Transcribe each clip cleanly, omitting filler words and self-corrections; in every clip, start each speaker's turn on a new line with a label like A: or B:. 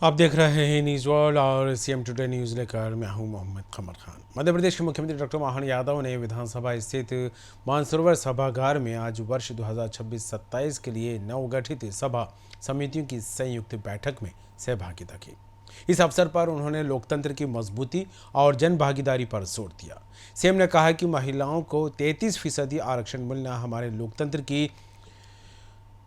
A: आप देख रहे हैं न्यूज़ वर्ल्ड और सीएम टुडे न्यूज़ लेकर मैं हूं मोहम्मद कमर खान। मध्य प्रदेश के मुख्यमंत्री डॉक्टर मोहन यादव ने विधानसभा स्थित मानसरोवर सभागार में आज वर्ष 2026-27 के लिए नवगठित सभा समितियों की संयुक्त बैठक में सहभागिता की। इस अवसर पर उन्होंने लोकतंत्र की मजबूती और जन भागीदारी पर जोर दिया। सीएम ने कहा कि महिलाओं को 33% आरक्षण मिलना हमारे लोकतंत्र की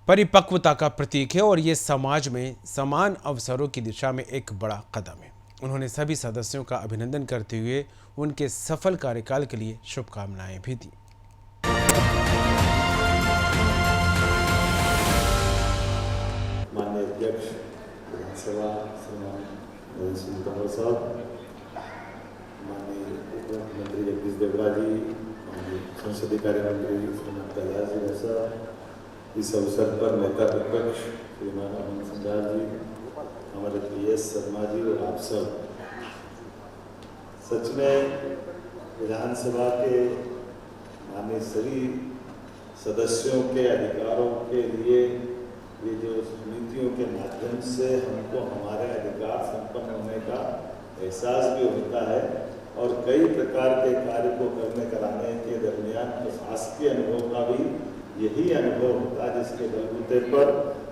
A: परिपक्वता का प्रतीक है और ये समाज में समान अवसरों की दिशा में एक बड़ा कदम है। उन्होंने सभी सदस्यों का अभिनंदन करते हुए उनके सफल कार्यकाल के लिए शुभकामनाएं भी दी।
B: माननीय अध्यक्ष विधानसभा श्रीमान नरेंद्र सिंह तोमर साहब, माननीय उप मुख्यमंत्री जगदीश देवड़ा जी, माननीय संसदीय कार्य मंत्री श्रीमान कैलाश जी साहब, इस अवसर पर नेता विपक्ष श्रीमान अमन सिंघार जी, हमारे PS शर्मा जी और आप सब, सच में विधानसभा के माननीय सभी सदस्यों के अधिकारों के लिए ये जो समितियों के माध्यम से हमको हमारे अधिकार संपन्न होने का एहसास भी होता है और कई प्रकार के कार्य को करने कराने के दरमियान प्रशासकीय अनुभव का भी यही अनुभव होता है, जिसके बलबूते पर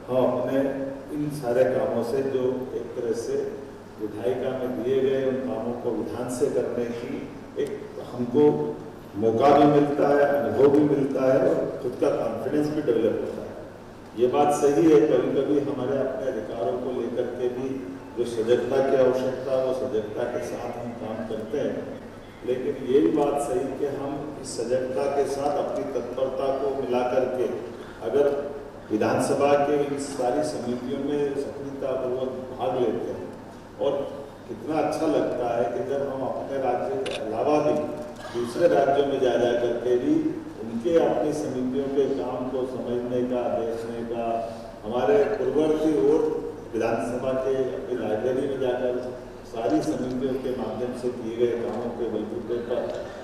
B: हम अपने इन सारे कामों से जो एक तरह से विधायिका में दिए गए उन कामों को विधान से करने की एक हमको मौका भी मिलता है, अनुभव भी मिलता है और खुद का कॉन्फिडेंस भी डेवलप होता है। ये बात सही है, कभी कभी हमारे अपने अधिकारों को लेकर के भी जो सजगता की आवश्यकता है वो सजगता के साथ हम काम करते हैं, लेकिन ये भी बात सही कि हम इस सजगता के साथ अपनी तत्परता को मिला करके अगर विधानसभा के इन सारी समितियों में सक्रियतापूर्वक भाग लेते हैं और कितना अच्छा लगता है कि जब हम अपने राज्य के अलावा भी दूसरे राज्यों में जा करके भी उनके अपनी समितियों के काम को समझने का, देखने का, हमारे पूर्ववर्ती और विधानसभा के अपनी लाइब्रेरी में जाकर सारी समितियों के माध्यम से किए गए कामों के बलबूते पर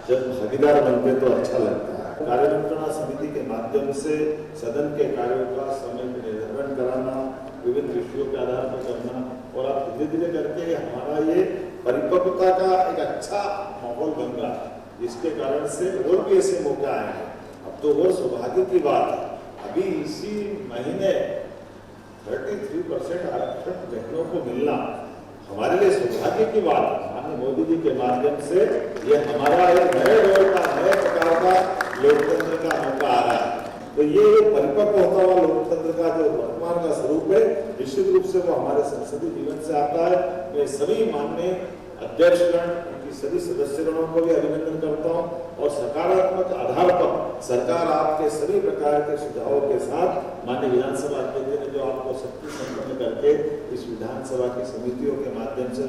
B: जब भागीदार बनते तो अच्छा लगता है। कार्यमंत्रणा समिति के माध्यम से सदन के कार्यों का समय निर्धारण कराना, विभिन्न विषयों के आधार पर करना और आप धीरे धीरे करके हमारा ये परिपक्वता का एक अच्छा माहौल बन रहा है, जिसके कारण से और भी ऐसे मौके आए हैं। अब तो और सौभाग्य की बात है, अभी इसी महीने 33% आरक्षण बहनों को मिलना हमारे लिए सौभाग्य की बात है। माननीय मोदी जी के माध्यम से ये हमारा एक नए दौर का, नए प्रकार का लोकतंत्र का मौका आ रहा है। तो ये परिपक्व होता हुआ लोकतंत्र का जो वर्तमान का स्वरूप है, निश्चित रूप से वो हमारे संसदीय जीवन से आता है। मैं सभी माननीय अध्यक्षगण, उनकी सभी सदस्यगणों को भी अभिनंदन करता हूँ और सकारात्मक आधार पर सरकार आपके सभी प्रकार के सुझावों के साथ माननीय विधानसभा अध्यक्ष ने जो आपको शक्ति संपन्न करके इस विधानसभा की समितियों के माध्यम से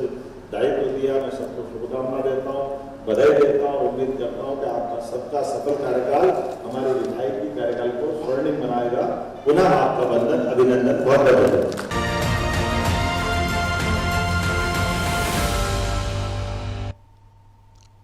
B: दायित्व दिया, मैं सबको शुभकामना देता हूँ, बधाई देता हूँ। उम्मीद करता हूँ कि आपका सबका सफल कार्यकाल हमारे विधायकी कार्यकाल को स्वर्णिम बनाएगा। पुनः आपका वंदन, अभिनंदन, बहुत बहुत धन्यवाद।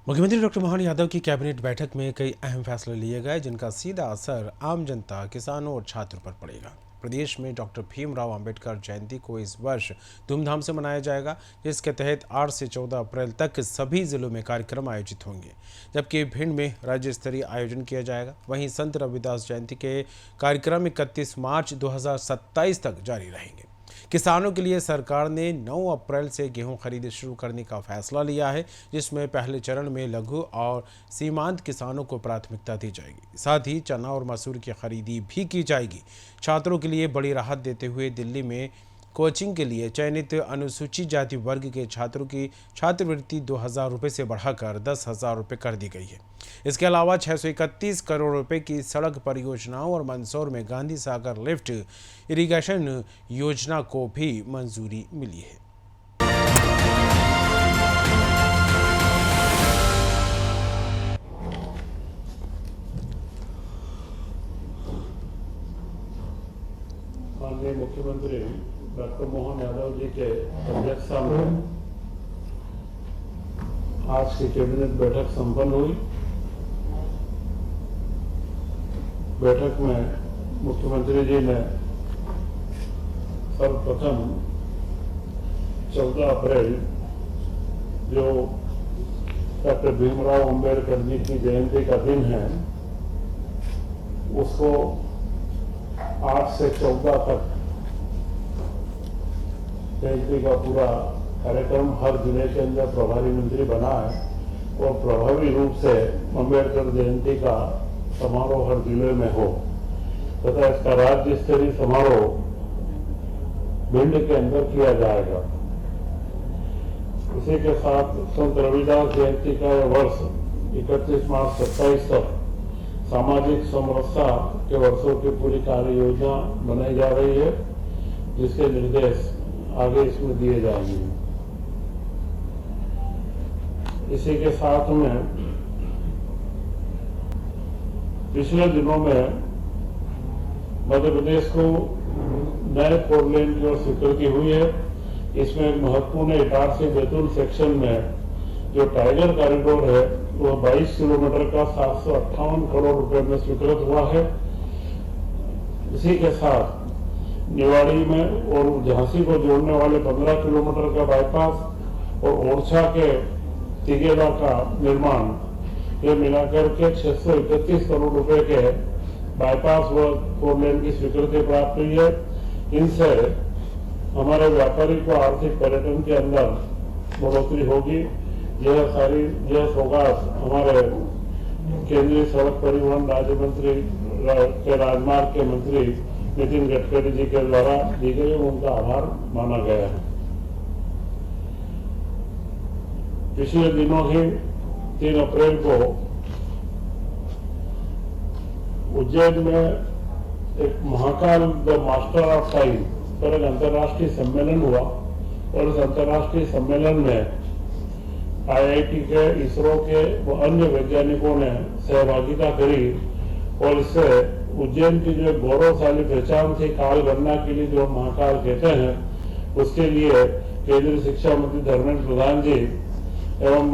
A: मुख्यमंत्री डॉक्टर मोहन यादव की कैबिनेट बैठक में कई अहम फैसले लिए गए, जिनका सीधा असर आम जनता, किसानों और छात्रों पर पड़ेगा। प्रदेश में डॉक्टर भीमराव अंबेडकर जयंती को इस वर्ष धूमधाम से मनाया जाएगा, जिसके तहत 8 से 14 अप्रैल तक सभी जिलों में कार्यक्रम आयोजित होंगे, जबकि भिंड में राज्य स्तरीय आयोजन किया जाएगा। वहीं संत रविदास जयंती के कार्यक्रम 31 मार्च 2027 तक जारी रहेंगे। किसानों के लिए सरकार ने 9 अप्रैल से गेहूं खरीद शुरू करने का फैसला लिया है, जिसमें पहले चरण में लघु और सीमांत किसानों को प्राथमिकता दी जाएगी। साथ ही चना और मसूर की खरीदी भी की जाएगी। छात्रों के लिए बड़ी राहत देते हुए दिल्ली में कोचिंग के लिए चयनित अनुसूचित जाति वर्ग के छात्रों की छात्रवृत्ति 2,000 रुपये से बढ़ाकर 10,000 रुपये कर दी गई है। इसके अलावा 631 करोड़ रुपए की सड़क परियोजनाओं और मंदसौर में गांधी सागर लिफ्ट इरिगेशन योजना को भी मंजूरी मिली है।
C: माननीय मुख्यमंत्री डॉक्टर मोहन यादव जी के अध्यक्षता में आज की कैबिनेट बैठक संपन्न हुई। बैठक में मुख्यमंत्री जी ने सर्वप्रथम 14 अप्रैल जो डॉक्टर भीमराव अंबेडकर जी की जयंती का दिन है, उसको 8 से 14 तक जयंती का पूरा कार्यक्रम हर जिले के अंदर प्रभारी मंत्री बना है और प्रभावी रूप से अंबेडकर जयंती का समारोह हर जिले में हो तथा इसका राज्य स्तरीय समारोह भिंड के अंदर किया जाएगा। इसी के साथ संत रविदास जयंती का यह वर्ष 31 मार्च 27 तक सामाजिक समरसता के वर्षों की पूरी कार्य योजना बनाई जा रही है, जिसके निर्देश आगे इसमें दिए जाएंगे। इसी के साथ में पिछले दिनों में मध्य प्रदेश को नए 4 लेन की ओर स्वीकृति हुई है। इसमें एक महत्वपूर्ण इटारसी बैतूल सेक्शन में जो टाइगर कॉरिडोर है वो 22 किलोमीटर का 758 करोड़ रुपए में स्वीकृत हुआ है। इसी के साथ निवाड़ी में और झांसी को जोड़ने वाले 15 किलोमीटर का बाईपास और ओरछा के तिगेला का निर्माण, ये मिलाकर के 631 करोड़ रुपए के बाईपास व 4 लेन की स्वीकृति प्राप्त हुई है। इनसे हमारे व्यापारी को आर्थिक पर्यटन के अंदर बढ़ोतरी होगी। यह सौगात हमारे केंद्रीय सड़क परिवहन राज्य मंत्री के राजमार्ग के मंत्री नितिन गडकरी जी के द्वारा दी गई, उनका आभार माना गया है। पिछले दिनों ही 3 अप्रैल को उज्जैन में एक Mahakal the master of science पर एक अंतर्राष्ट्रीय सम्मेलन हुआ और इस अंतर्राष्ट्रीय सम्मेलन में IIT के, इसरो के व अन्य वैज्ञानिकों ने सहभागिता करी और इससे उज्जैन की जो गौरवशाली पहचान थी काल गणना के लिए, जो महाकाल कहते हैं, उसके लिए केंद्रीय शिक्षा मंत्री धर्मेंद्र प्रधान जी एवं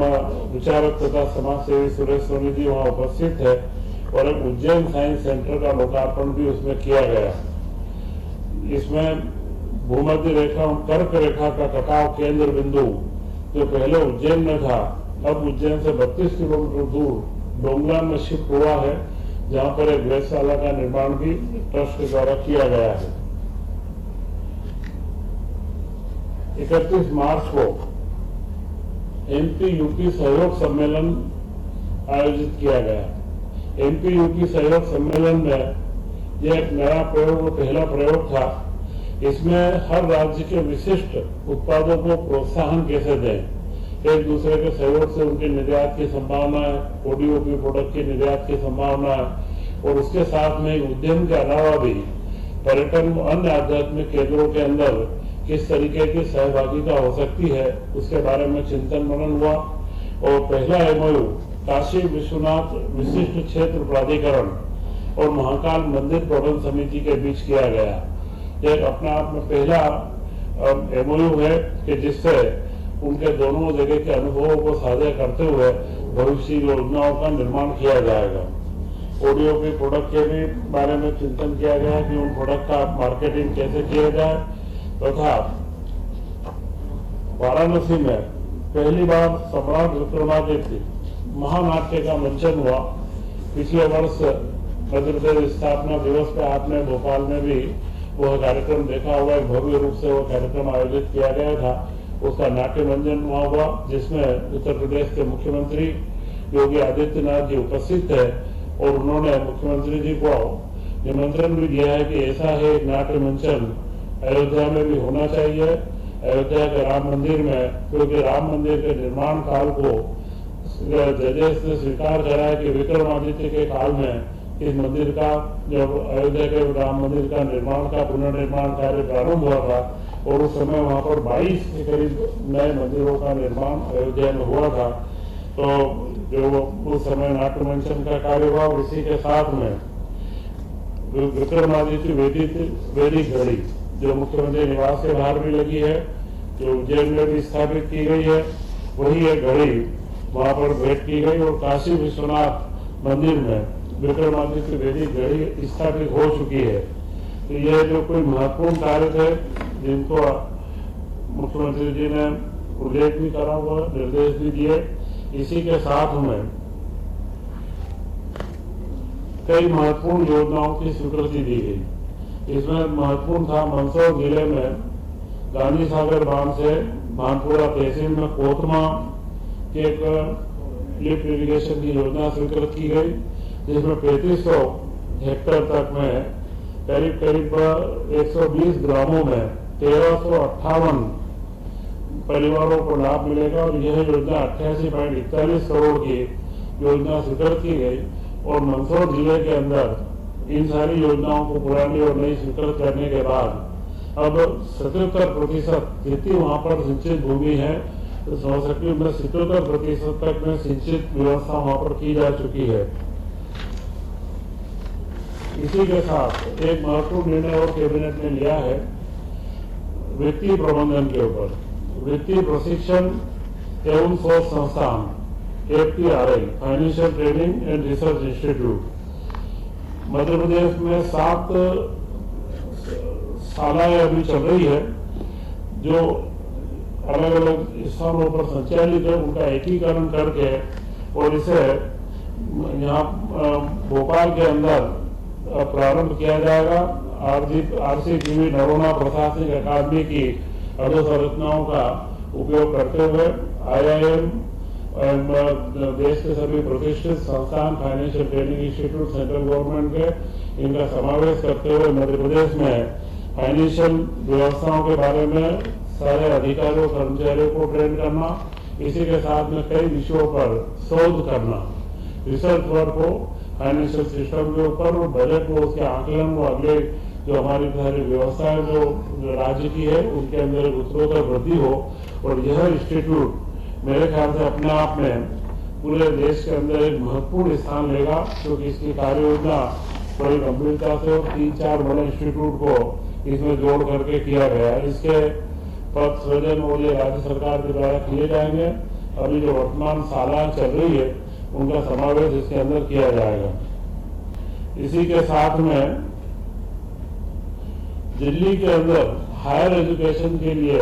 C: विचारक तथा समाजसेवी सुरेश सोनी जी वहां उपस्थित थे और एक उज्जैन साइंस सेंटर का लोकार्पण भी उसमें किया गया। इसमें भूमध्य रेखा और कर्क रेखा का कटाव केंद्र बिंदु जो पहले उज्जैन में था, अब उज्जैन से 32 किलोमीटर दूर डोंगला में शिफ्ट हुआ है, जहां पर एक वेधशाला का निर्माण भी ट्रस्ट के द्वारा किया गया है। 31 मार्च को MP-UP सहयोग सम्मेलन आयोजित किया गया। MP-UP सहयोग सम्मेलन में यह एक नया प्रयोग, पहला प्रयोग था। इसमें हर राज्य के विशिष्ट उत्पादों को प्रोत्साहन कैसे दें, एक दूसरे के सहयोग से उनके निर्यात की संभावना है, ODOP प्रोडक्ट की निर्यात की संभावना है और उसके साथ में उद्यम के अलावा भी पर्यटन व अन्य आध्यात्मिक केंद्रों के अंदर किस तरीके की सहभागिता हो सकती है, उसके बारे में चिंतन मनन हुआ। और पहला MOU काशी विश्वनाथ विशिष्ट क्षेत्र प्राधिकरण और महाकाल मंदिर प्रबंध समिति के बीच किया गया। यह अपने आप में पहला MOU है कि जिससे उनके दोनों जगह के अनुभवों को साझा करते हुए भविष्य योजनाओं का निर्माण किया जाएगा। ODOP प्रोडक्ट के भी बारे में चिंतन किया गया कि उन प्रोडक्ट का मार्केटिंग कैसे किया जाए तथा वाराणसी में पहली बार सम्राट विक्रमादित्य महानाट्य का मंचन हुआ। पिछले वर्ष मध्य प्रदेश स्थापना दिवस पे आपने भोपाल में भी वह कार्यक्रम देखा हुआ, एक भव्य रूप से वह कार्यक्रम आयोजित किया गया था। उसका नाट्य मंचन वहां हुआ, जिसमें उत्तर प्रदेश के मुख्यमंत्री योगी आदित्यनाथ जी उपस्थित थे और उन्होंने मुख्यमंत्री जी को निमंत्रण भी दिया है कि ऐसा है एक नाट्य मंचन अयोध्या में भी होना चाहिए, अयोध्या के राम मंदिर में, क्योंकि राम मंदिर के निर्माण काल को जजेस ने स्वीकार करा है कि विक्रमादित्य के काल में इस मंदिर का, जब अयोध्या के राम मंदिर का निर्माण का पुनर्निर्माण कार्य प्रारंभ हुआ था और उस समय वहां पर 22 के करीब नए मंदिरों का निर्माण अयोध्या में हुआ था, तो जो उस समय नाट्य मंचन का कार्य हुआ। इसी के साथ में विक्रमादित्य वैदिक घड़ी जो मुख्यमंत्री निवास के बाहर भी लगी है, जो उज्जैन में भी स्थापित की गई है, वही एक घड़ी वहां पर भेंट की गई और काशी विश्वनाथ मंदिर में विक्रमादित्य वैदिक घड़ी स्थापित हो चुकी है। तो यह जो कोई महत्वपूर्ण कार्य थे जिनको मुख्यमंत्री जी ने उल्लेख भी करा हुआ, निर्देश भी दिए। इसी के साथ में कई महत्वपूर्ण योजनाओं की स्वीकृति दी गई। इसमें महत्वपूर्ण था मंदसौर जिले में गांधी सागर बांध से भानपुरा तहसील में कोतमा की एक लिफ्ट इरिगेशन की योजना स्वीकृत की गई, जिसमें 3500 हेक्टेयर तक में करीब 120 ग्रामों में 1358 परिवारों को लाभ मिलेगा और यह योजना 88.41 करोड़ की योजना स्वीकृत की गई। और मंदसौर जिले के अंदर इन सारी योजनाओं को पुरानी और नई स्वीकृत करने के बाद अब 77% जितनी वहां पर सिंचित भूमि है, तो 77% तक में सिंचित व्यवस्था वहां पर की जा चुकी है। इसी के साथ एक महत्वपूर्ण निर्णय और कैबिनेट ने लिया है वित्तीय प्रबंधन के ऊपर। वित्तीय प्रशिक्षण एवं शोध संस्थान FTRI financial training and research institute Madhya Pradesh में 7 शालाएं अभी चल रही है, जो अलग अलग स्थानों पर संचालित है। उनका एकीकरण करके और इसे यहाँ भोपाल के अंदर प्रारंभ किया जाएगा। RCGV नरोना प्रशासनिक अकादमी की अधोसंरचनाओं का उपयोग करते हुए IIM देश के सभी प्रतिष्ठित संस्थान, financial training institute central government के, इनका समावेश करते हुए मध्य प्रदेश में फाइनेंशियल व्यवस्थाओं के बारे में सारे अधिकारियों कर्मचारियों को ट्रेन करना, इसी के साथ में कई विषयों पर शोध करना, रिसर्च वर्क हो फाइनेंशियल सिस्टम के ऊपर, और बजट को उसके आकलन को अगले जो हमारी सारी व्यवस्थाएं जो राज्य की है उनके अंदर उत्तरोत्तर वृद्धि हो। और यह इंस्टीट्यूट मेरे ख्याल से अपने आप में पूरे देश के अंदर एक महत्वपूर्ण स्थान लेगा, क्योंकि इसकी कार्य योजना बड़ी गंभीरता से और 3-4 बड़े इंस्टीट्यूट को इसमें जोड़ करके किया गया है। इसके पद सृजन और ये राज्य सरकार के द्वारा किए जाएंगे। अभी जो वर्तमान शालाएं चल रही है उनका समावेश इसके अंदर किया जाएगा। इसी के साथ में दिल्ली के अंदर हायर एजुकेशन के लिए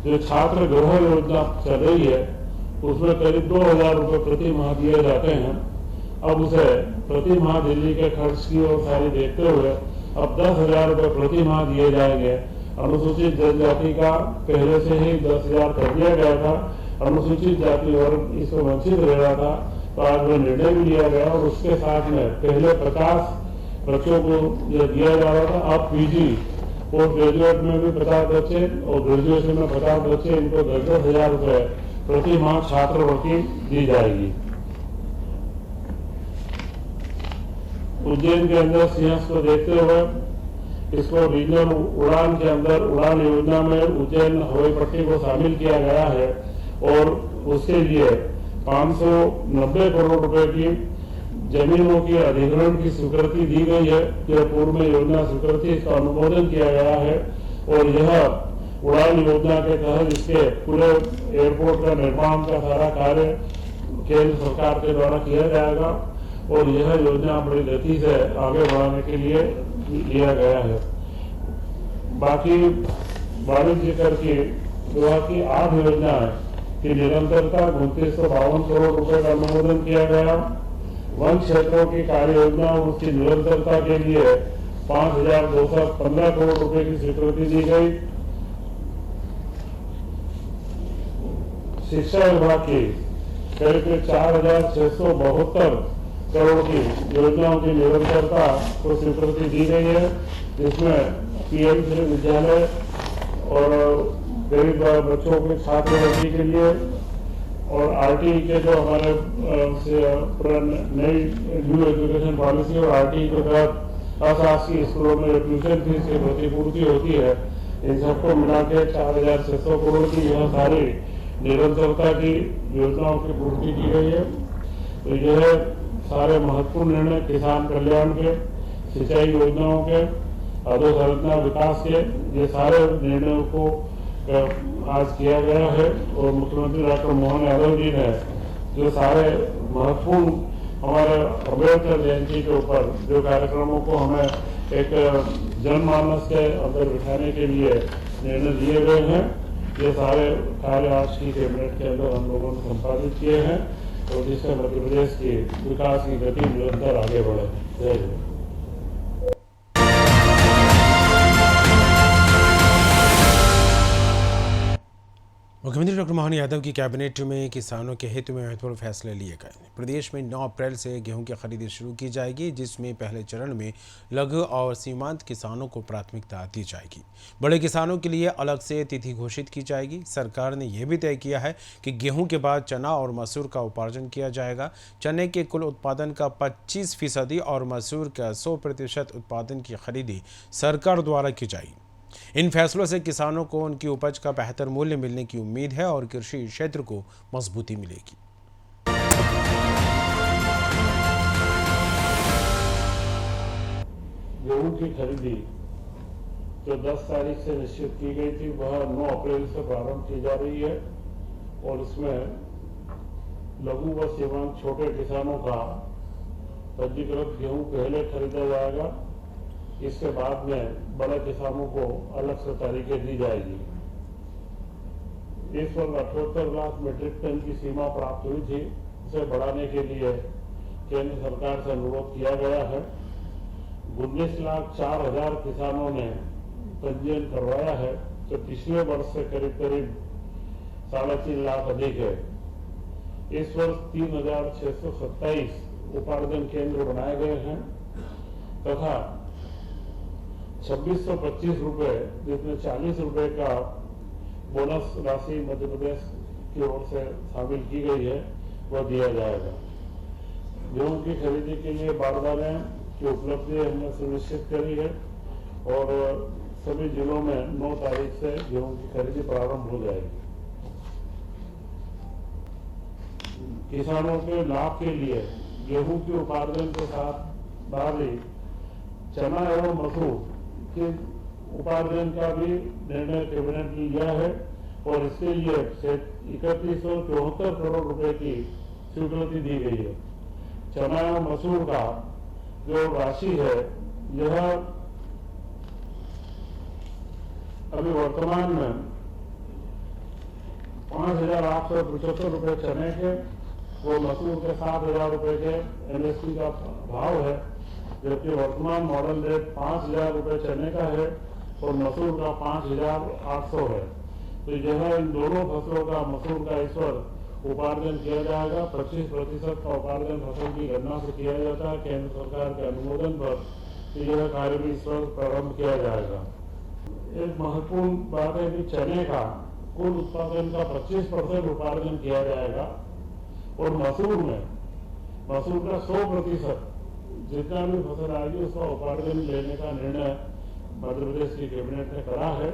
C: जो छात्र गृह योजना चल रही है उसमें करीब 2000 रुपए प्रति माह दिए जाते हैं। अब उसे प्रति माह दिल्ली के खर्च की और सारी देखते हुए अब 10,000 रुपए प्रति माह दिए जाएंगे। अनुसूचित जनजाति का पहले से ही 10,000 कर दिया गया था, अनुसूचित जाति वर्ग इसको वंचित रह रहा था, तो आज वो निर्णय भी लिया गया। और उसके साथ में पहले 50 बच्चों को यह दिया जा रहा था, अब PG पोस्ट ग्रेजुएट में भी 50 बच्चे और ग्रेजुएशन में 50 बच्चे, इनको 10,000 रुपए प्रति माह छात्रवृत्ति दी जाएगी। उज्जैन के अंदर सिंहस्थ को देखते हुए इसको रीजनल उड़ान के अंदर उड़ान योजना में उज्जैन हवाई पट्टी को शामिल किया गया है और उसके लिए 590 करोड़ रुपए की जमीनों की अधिग्रहण की स्वीकृति दी गई है। यह पूर्व में योजना स्वीकृति, इसका अनुमोदन किया गया है और यह उड़ान योजना के तहत इसके पूरे एयरपोर्ट का निर्माण का सारा कार्य केंद्र सरकार के द्वारा किया जाएगा और यह योजना बड़ी गति से आगे बढ़ाने के लिए लिया गया है। बाकी वाणिज्य कर की विभाग की 8 योजनाएं की निरंतरता 2952 करोड़ रुपए का अनुमोदन किया गया। वन क्षेत्रों की कार्य योजना और उसकी निरंतरता के लिए 5,215 करोड़ रुपए की स्वीकृति दी गई। शिक्षा विभाग की करीब 4,672 करोड़ की योजनाओं की निरंतरता को स्वीकृति दी गई है, जिसमें PM श्री विद्यालय और गरीब बच्चों के छात्रवृत्ति के लिए और RTE के जो हमारे नई न्यू एजुकेशन पॉलिसी और RTE के तहत अशासकीय स्कूलों में ट्यूशन फीस की प्रतिपूर्ति होती है, इन सबको मिला के 4,600 करोड़ की यह सारी निरंतरता की योजनाओं की पूर्ति की गई है। तो यह सारे महत्वपूर्ण निर्णय किसान कल्याण के, सिंचाई योजनाओं के, अधोसंरचना विकास के, ये सारे निर्णयों को आज किया गया है और मुख्यमंत्री डॉक्टर मोहन यादव जी ने जो सारे महत्वपूर्ण हमारे अम्बेडकर जयंती के ऊपर जो कार्यक्रमों को हमें एक जनमानस के अंदर बिठाने के लिए निर्णय लिए गए हैं। ये सारे कार्य आज की कैबिनेट के अंदर हम लोगों ने संपादित किए हैं और जिससे मध्य प्रदेश की विकास की गति निरंतर आगे बढ़े। जय हिंद।
A: मुख्यमंत्री डॉक्टर मोहन यादव की कैबिनेट में किसानों के हित में महत्वपूर्ण फैसले लिए गए। प्रदेश में 9 अप्रैल से गेहूं की खरीदी शुरू की जाएगी, जिसमें पहले चरण में लघु और सीमांत किसानों को प्राथमिकता दी जाएगी। बड़े किसानों के लिए अलग से तिथि घोषित की जाएगी। सरकार ने यह भी तय किया है कि गेहूं के बाद चना और मसूर का उपार्जन किया जाएगा। चने के कुल उत्पादन का 25% और मसूर का 100% उत्पादन की खरीदी सरकार द्वारा की जाएगी। इन फैसलों से किसानों को उनकी उपज का बेहतर मूल्य मिलने की उम्मीद है और कृषि क्षेत्र को मजबूती मिलेगी।
C: गेहूं की खरीदी जो 10 तारीख से निश्चित की गई थी वह 9 अप्रैल से प्रारंभ की जा रही है और इसमें लघु व सीमांत छोटे किसानों का पंजीकृत गेहूं पहले खरीदा जाएगा। इसके बाद में बड़े किसानों को अलग से तारीखें दी जाएगी। इस वर्ष 78 लाख मीट्रिक टन की सीमा प्राप्त हुई थी, उसे बढ़ाने के लिए केंद्र सरकार से अनुरोध किया गया है। 19,04,000 किसानों ने पंजीयन करवाया है, जो पिछले वर्ष से करीब 3.5 लाख अधिक है। इस वर्ष 3,627 उपार्जन केंद्र बनाए गए हैं तथा 2625 रुपए, जिसमें 40 रुपए का बोनस राशि मध्य प्रदेश की ओर से शामिल की गई है, वह दिया जाएगा। गेहूं की खरीदी के लिए बारदाने की उपलब्धि हमने सुनिश्चित करी है और सभी जिलों में 9 तारीख से गेहूं की खरीदी प्रारंभ हो जाएगी। किसानों के लाभ के लिए गेहूं के उपार्जन के साथ ही चना एवं मसूर के उपार्जन का भी निर्णय कैबिनेट ने लिया है और इसके लिए 3174 करोड़ रुपए की स्वीकृति दी गई है। चना एवं मसूर का जो राशि है यह अभी वर्तमान में 5,875 रुपए चने के वो मसूर के 7,000 रुपए के एमएसपी का भाव है, जबकि वर्तमान मॉडल रेट 5,000 रुपए चने का है और मसूर का 5,800 है। तो यह इन दोनों फसलों का मसूर का इस वर्ष उपार्जन किया जाएगा। 25% का उपार्जन फसल की गणना से किया जाता है केंद्र सरकार के अनुमोदन पर, तो यह कार्य भी इस वर्ष प्रारंभ किया जाएगा। एक महत्वपूर्ण बात है कि चने का कुल उत्पादन का 25% उपार्जन किया जाएगा और मसूर का 100% जितना भी फसल आएगी उसका उपार्जन लेने का निर्णय मध्य प्रदेश की कैबिनेट ने करा है,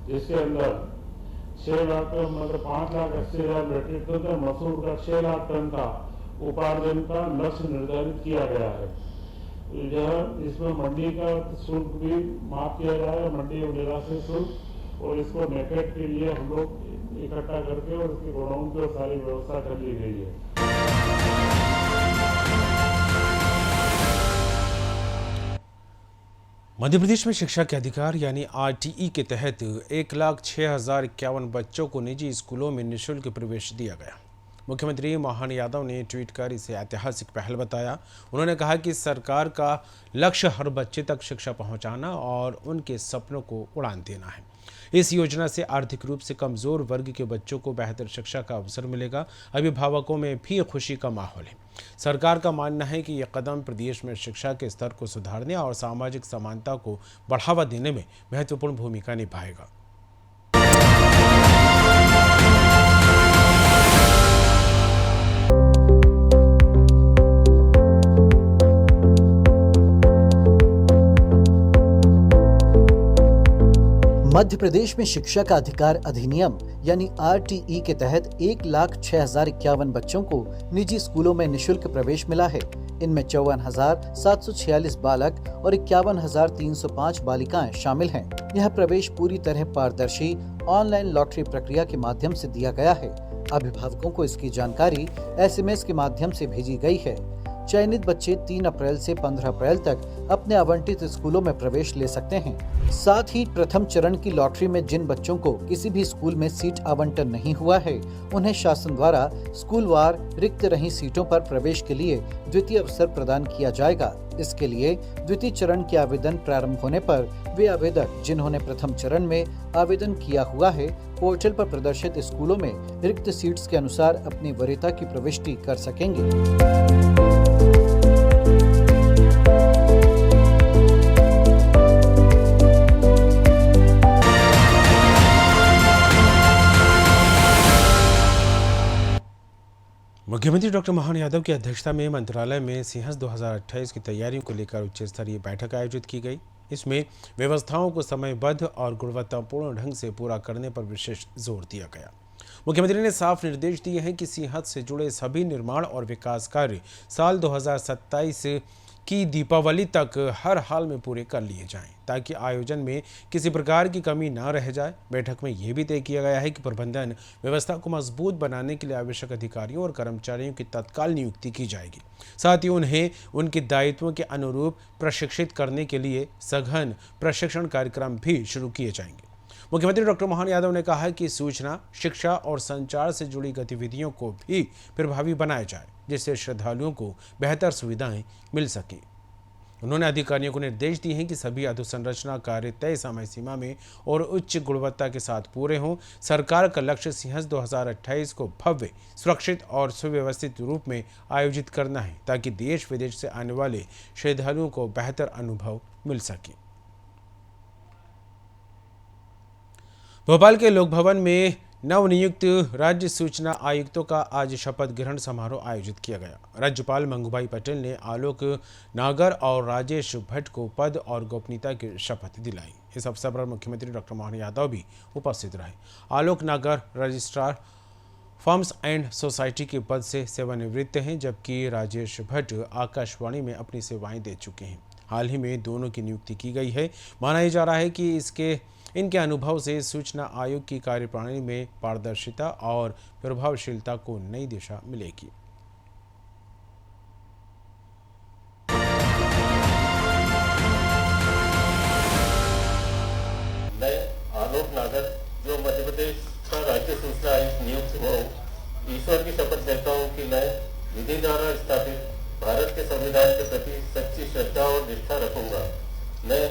C: जिसके अंदर 5,80,000 मीट्रिक टन मसूर का 6 लाख टन का उपार्जन का लक्ष्य निर्धारित किया गया है। यह इसमें मंडी का शुल्क भी माफ किया जा रहा है, मंडी और निराश्रित शुल्क, और इसको नेफेड के लिए हम लोग इकट्ठा करके और इसकी गोडाउन की सारी व्यवस्था कर ली गई है।
A: मध्य प्रदेश में शिक्षा के अधिकार यानी आरटीई के तहत 1,06,051 बच्चों को निजी स्कूलों में निःशुल्क प्रवेश दिया गया। मुख्यमंत्री मोहन यादव ने ट्वीट कर इसे ऐतिहासिक पहल बताया। उन्होंने कहा कि सरकार का लक्ष्य हर बच्चे तक शिक्षा पहुंचाना और उनके सपनों को उड़ान देना है। इस योजना से आर्थिक रूप से कमजोर वर्ग के बच्चों को बेहतर शिक्षा का अवसर मिलेगा। अभिभावकों में भी खुशी का माहौल है। सरकार का मानना है कि यह कदम प्रदेश में शिक्षा के स्तर को सुधारने और सामाजिक समानता को बढ़ावा देने में महत्वपूर्ण भूमिका निभाएगा।
D: मध्य प्रदेश में शिक्षा का अधिकार अधिनियम यानी आरटीई के तहत 1,06,051 बच्चों को निजी स्कूलों में निःशुल्क प्रवेश मिला है। इनमें 54,746 बालक और 51,305 बालिकाएं शामिल हैं। यह प्रवेश पूरी तरह पारदर्शी ऑनलाइन लॉटरी प्रक्रिया के माध्यम से दिया गया है। अभिभावकों को इसकी जानकारी SMS के माध्यम से भेजी गई है। चयनित बच्चे 3 अप्रैल से 15 अप्रैल तक अपने आवंटित स्कूलों में प्रवेश ले सकते हैं। साथ ही प्रथम चरण की लॉटरी में जिन बच्चों को किसी भी स्कूल में सीट आवंटन नहीं हुआ है, उन्हें शासन द्वारा स्कूलवार रिक्त रही सीटों पर प्रवेश के लिए द्वितीय अवसर प्रदान किया जाएगा। इसके लिए द्वितीय चरण के आवेदन प्रारंभ होने पर वे आवेदक जिन्होंने प्रथम चरण में आवेदन किया हुआ है, पोर्टल पर प्रदर्शित स्कूलों में रिक्त सीट्स के अनुसार अपनी वरीयता की प्रविष्टि कर सकेंगे।
A: मुख्यमंत्री डॉक्टर मोहन यादव की अध्यक्षता में मंत्रालय में सिंहस्थ 2028 की तैयारियों को लेकर उच्च स्तरीय बैठक आयोजित की गई। इसमें व्यवस्थाओं को समयबद्ध और गुणवत्तापूर्ण ढंग से पूरा करने पर विशेष जोर दिया गया। मुख्यमंत्री ने साफ निर्देश दिए हैं कि सिंहस्थ से जुड़े सभी निर्माण और विकास कार्य साल 2027 की दीपावली तक हर हाल में पूरे कर लिए जाएं, ताकि आयोजन में किसी प्रकार की कमी न रह जाए। बैठक में यह भी तय किया गया है कि प्रबंधन व्यवस्था को मजबूत बनाने के लिए आवश्यक अधिकारियों और कर्मचारियों की तत्काल नियुक्ति की जाएगी। साथ ही उन्हें उनके दायित्वों के अनुरूप प्रशिक्षित करने के लिए सघन प्रशिक्षण कार्यक्रम भी शुरू किए जाएंगे। मुख्यमंत्री डॉक्टर मोहन यादव ने कहा कि सूचना, शिक्षा और संचार से जुड़ी गतिविधियों को भी प्रभावी बनाया जाए, जिससे श्रद्धालुओं को बेहतर सुविधाएं मिल सकें। उन्होंने अधिकारियों को निर्देश दिए हैं कि सभी अधोसंरचना कार्य तय समय सीमा में और उच्च गुणवत्ता के साथ पूरे हों। सरकार का लक्ष्य सिंहस्थ 2028 को भव्य, सुरक्षित और सुव्यवस्थित रूप में आयोजित करना है, ताकि देश विदेश से आने वाले श्रद्धालुओं को बेहतर अनुभव मिल सके। भोपाल के लोक भवन में नवनियुक्त राज्य सूचना आयुक्तों का आज शपथ ग्रहण समारोह आयोजित किया गया। राज्यपाल मंगूभाई पटेल ने आलोक नागर और राजेश भट्ट को पद और गोपनीयता की शपथ दिलाई। इस अवसर पर मुख्यमंत्री डॉक्टर मोहन यादव भी उपस्थित रहे। आलोक नागर रजिस्ट्रार फर्म्स एंड सोसाइटी के पद से सेवानिवृत्त हैं, जबकि राजेश भट्ट आकाशवाणी में अपनी सेवाएं दे चुके हैं। हाल ही में दोनों की नियुक्ति की गई है। माना जा रहा है कि इनके अनुभव से सूचना आयोग की कार्यप्रणाली में पारदर्शिता और प्रभावशीलता को नई दिशा मिलेगी।
E: मैं आलोक नागर, जो मध्य प्रदेश का राज्य सूचना आयुक्त नियुक्त हुआ हूँ, ईश्वर की शपथ लेता हूँ कि मैं विधि द्वारा स्थापित भारत के संविधान के प्रति सच्ची श्रद्धा और निष्ठा रखूंगा। मैं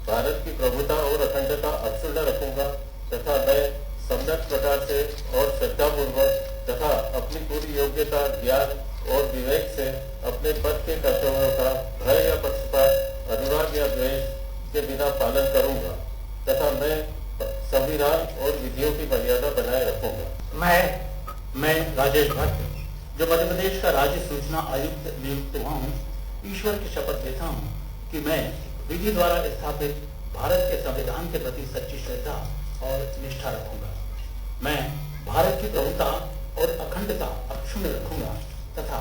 E: भारत की प्रभुता और अखंडता अक्षुण्ण रखूंगा तथा मैं सम्यक प्रकार से और श्रद्धापूर्वक तथा अपनी पूरी योग्यता, ज्ञान और विवेक से अपने पद के कर्तव्यों का भय या पक्षपात, अनुराग या द्वेष के बिना पालन करूंगा तथा मैं संविधान और विधियों की मर्यादा बनाए रखूंगा।
F: मैं राजेश भट्ट, जो मध्य प्रदेश का राज्य सूचना आयुक्त नियुक्त हुआ हूँ, ईश्वर की शपथ लेता हूँ कि मैं विधि द्वारा स्थापित भारत के संविधान के प्रति सच्ची श्रद्धा और निष्ठा रखूंगा। मैं भारत की प्रभुता और अखंडता अक्षुण्ण रखूंगा तथा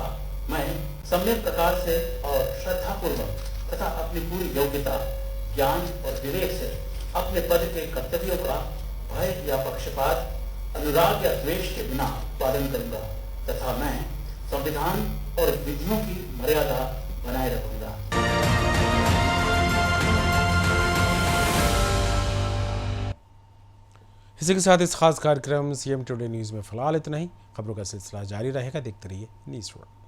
F: मैं सम्यक प्रकार से और श्रद्धापूर्वक तथा अपनी पूरी योग्यता, ज्ञान और विवेक से अपने पद के कर्तव्यों का भय या पक्षपात, अनुराग या द्वेष के बिना पालन करूंगा तथा मैं संविधान और विधियों की मर्यादा बनाए रखूंगा।
A: इसी के साथ इस खास कार्यक्रम सीएम टुडे न्यूज़ में फिलहाल इतना ही। खबरों का सिलसिला जारी रहेगा। देखते रहिए न्यूज़ वर्ल्ड।